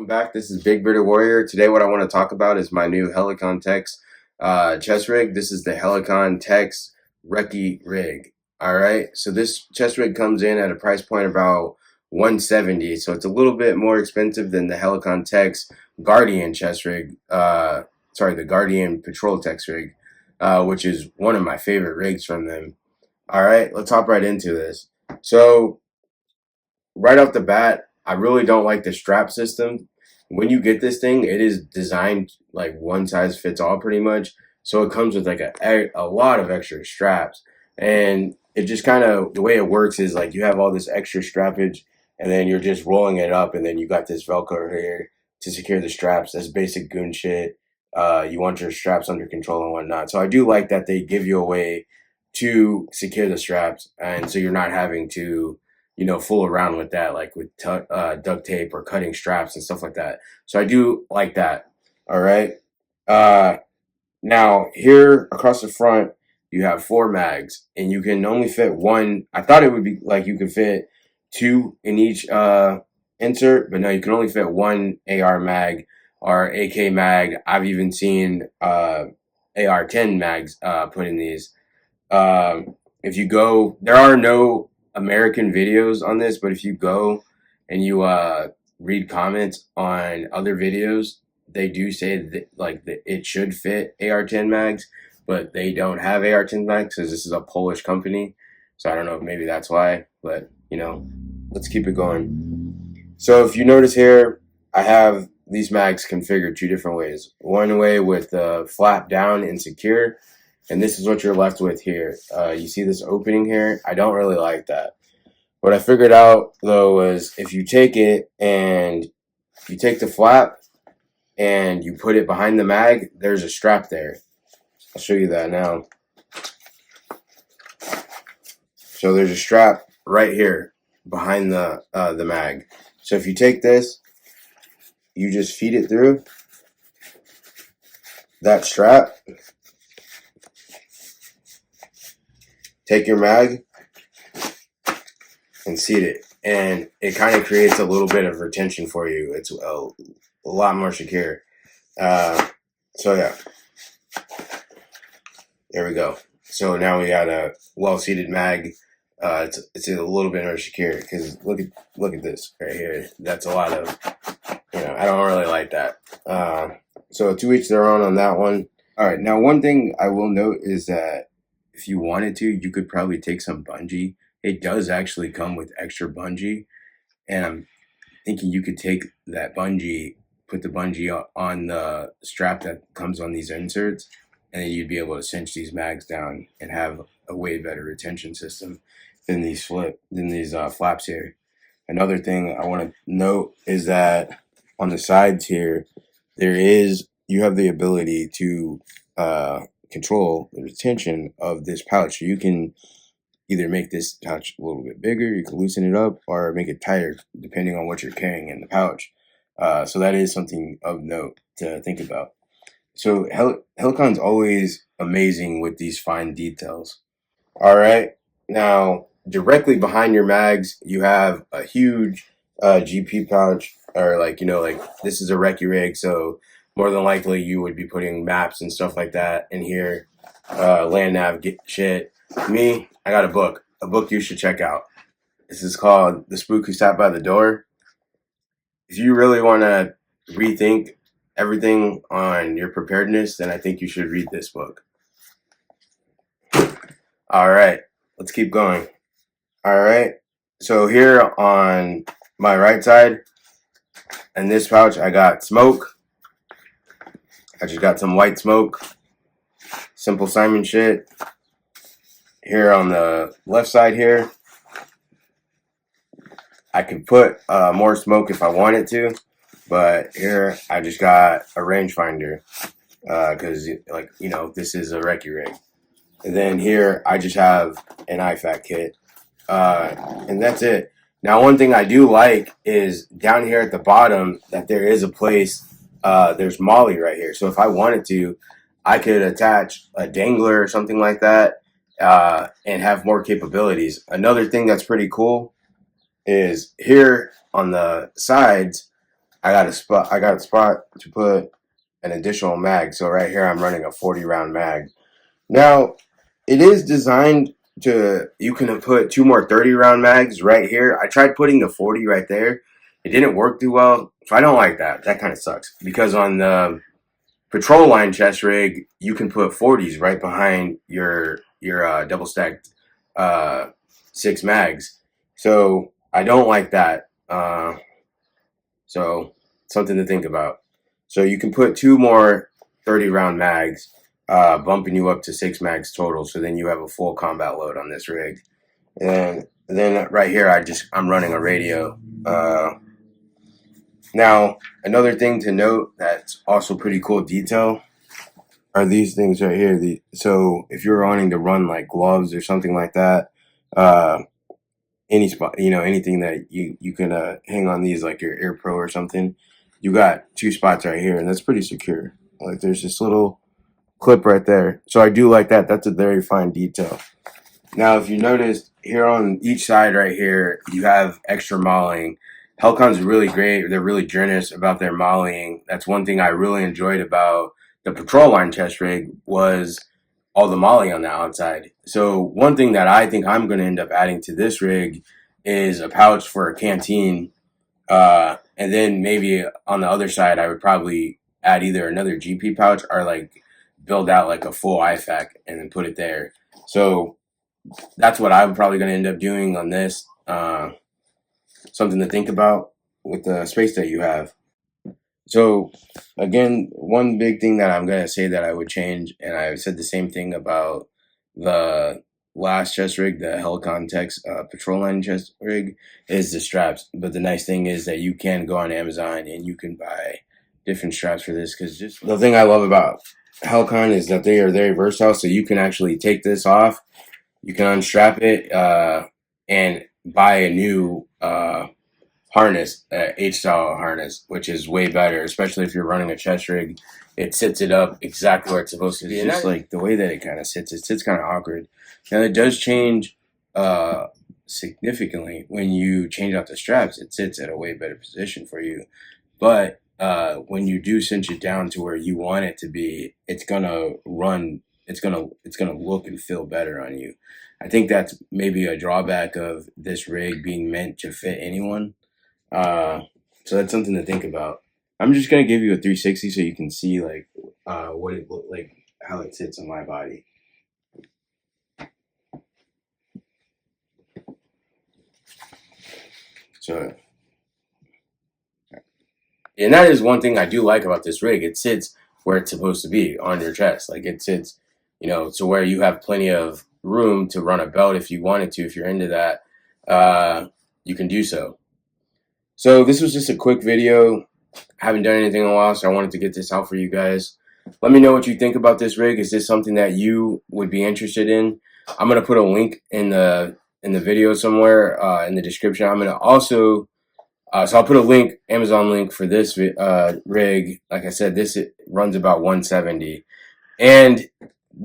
Welcome back. This is Big Bearded Warrior. Today what I want to talk about is my new Helikon-Tex chest rig. This is the Helikon-Tex RECCE RIG. Alright, so this chest rig comes in at a price point about $170, so it's a little bit more expensive than the Helikon-Tex Guardian chest rig. The Guardian Patrol Tex rig, which is one of my favorite rigs from them. Alright, let's hop right into this. So, right off the bat, I really don't like the strap system. When you get this thing, it is designed like one size fits all pretty much. So it comes with like a lot of extra straps. And it just kind of, the way it works is like you have all this extra strappage and then you're just rolling it up and then you got this Velcro here to secure the straps. That's basic goon shit. You want your straps under control and whatnot. So I do like that they give you a way to secure the straps, and so you're not having to fool around with that, like with duct tape or cutting straps and stuff like that. So I do like that. All right. Now here across the front, you have 4 mags, and you can only fit one. I thought it would be like you could fit 2 in each insert, but no, you can only fit 1 AR mag or AK mag. I've even seen AR-10 mags put in these. If you go, there are no American videos on this, but if you go and you read comments on other videos, they do say that it should fit AR-10 mags, but they don't have AR-10 mags because this is a Polish company. So I don't know if maybe that's why, but let's keep it going. So if you notice here, I have these mags configured 2 different ways. One way with the flap down and secure, and this is what you're left with here. You see this opening here? I don't really like that. What I figured out, though, was if you take it and you take the flap and you put it behind the mag, there's a strap there. I'll show you that now. So there's a strap right here behind the mag. So if you take this, you just feed it through that strap. Take your mag and seat it, and it kind of creates a little bit of retention for you. It's a lot more secure. So yeah, there we go. So now we got a well-seated mag. It's a little bit more secure because look at this right here. That's a lot of I don't really like that. So to each their own on that one. All right, now one thing I will note is that if you wanted to, you could probably take some bungee. It does actually come with extra bungee, and I'm thinking you could take that bungee, put the bungee on the strap that comes on these inserts, and then you'd be able to cinch these mags down and have a way better retention system than these flaps here. Another thing I want to note is that on the sides here, you have the ability to control the retention of this pouch. So you can either make this pouch a little bit bigger, you can loosen it up, or make it tighter depending on what you're carrying in the pouch. So that is something of note to think about. So Helicon's always amazing with these fine details. All right, now directly behind your mags, you have a huge GP pouch, or like this is a recce rig, so more than likely you would be putting maps and stuff like that in here, land nav shit. Me, I got a book you should check out. This is called The Spook Who Sat by the Door. If you really want to rethink everything on your preparedness, then I think you should read this book. All right, let's keep going. All right, so here on my right side, in this pouch, I got smoke. I just got some white smoke, Simple Simon shit. Here on the left side here, I could put more smoke if I wanted to, but here I just got a rangefinder because this is a recce rig. And then here I just have an IFAK kit, and that's it. Now one thing I do like is down here at the bottom that there is a place. There's Molly right here, so if I wanted to, I could attach a dangler or something like that and have more capabilities. Another thing that's pretty cool is here on the sides, I got a spot to put an additional mag. So right here I'm running a 40 round mag. Now it is designed to, you can put 2 more 30 round mags right here. I tried putting the 40 right there. It didn't work too well. So I don't like that. That kind of sucks, because on the patrol line chest rig, you can put 40s right behind your double stacked 6 mags. So I don't like that. So something to think about. So you can put 2 more 30 round mags, bumping you up to 6 mags total. So then you have a full combat load on this rig. And then right here, I'm running a radio. Now another thing to note that's also pretty cool detail are these things right here. So if you're wanting to run like gloves or something like that, any spot, anything that you can hang on these, like your Air Pro or something, you got 2 spots right here, and that's pretty secure. Like there's this little clip right there. So I do like that. That's a very fine detail. Now, if you notice here on each side right here, you have extra modeling. Helikon's really great. They're really generous about their modeling. That's one thing I really enjoyed about the patrol line chest rig, was all the modeling on the outside. So one thing that I think I'm going to end up adding to this rig is a pouch for a canteen. And then maybe on the other side, I would probably add either another GP pouch, or like build out like a full IFAC and then put it there. So that's what I'm probably going to end up doing on this. Something to think about with the space that you have. So again, one big thing that I'm going to say that I would change, and I said the same thing about the last chest rig, the Helikon-Tex patrol line chest rig, is the straps. But the nice thing is that you can go on Amazon and you can buy different straps for this, because just the thing I love about Helikon is that they are very versatile. So you can actually take this off, you can unstrap it, and buy a new harness, H-style harness, which is way better, especially if you're running a chest rig. It sits it up exactly where it's supposed to be. And just like the way that it kind of sits, it sits kind of awkward. Now it does change significantly when you change out the straps. It sits at a way better position for you. But when you do cinch it down to where you want it to be, it's gonna run. It's gonna look and feel better on you. I think that's maybe a drawback of this rig being meant to fit anyone. So that's something to think about. I'm just gonna give you a 360 so you can see like what it look like, how it sits on my body. So, and that is one thing I do like about this rig. It sits where it's supposed to be, on your chest. Like it sits, to where you have plenty of room to run a belt if you wanted to. If you're into that, you can do so. So this was just a quick video. I haven't done anything in a while, so I wanted to get this out for you guys. Let me know what you think about this rig. Is this something that you would be interested in? I'm gonna put a link in the video somewhere in the description. I'm gonna also so I'll put a link, Amazon link, for this rig. Like I said, it runs about 170, and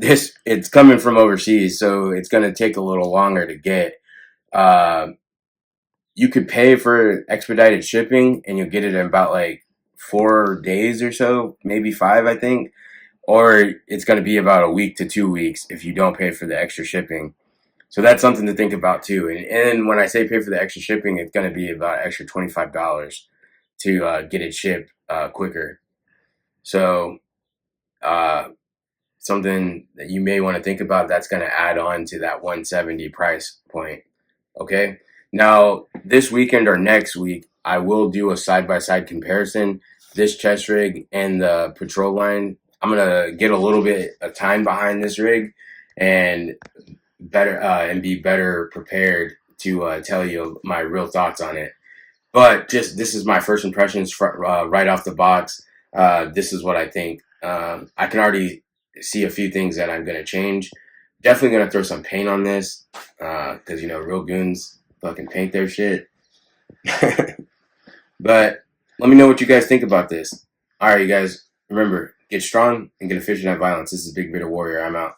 it's coming from overseas, so it's gonna take a little longer to get. You could pay for expedited shipping and you'll get it in about like 4 days or so, maybe 5, I think. Or it's going to be about a week to 2 weeks if you don't pay for the extra shipping. So that's something to think about too. And when I say pay for the extra shipping, it's going to be about extra $25 to get it shipped quicker. So something that you may want to think about, that's going to add on to that 170 price point. Okay. Now, this weekend or next week, I will do a side-by-side comparison. This chest rig and the patrol line. I'm gonna get a little bit of time behind this rig and be better prepared to tell you my real thoughts on it. But this is my first impressions right off the box. This is what I think. I can already see a few things that I'm gonna change. Definitely gonna throw some paint on this because real goons fucking paint their shit. But let me know what you guys think about this. All right, you guys, remember, get strong and get efficient at violence. This is Big Bitter Warrior. I'm out.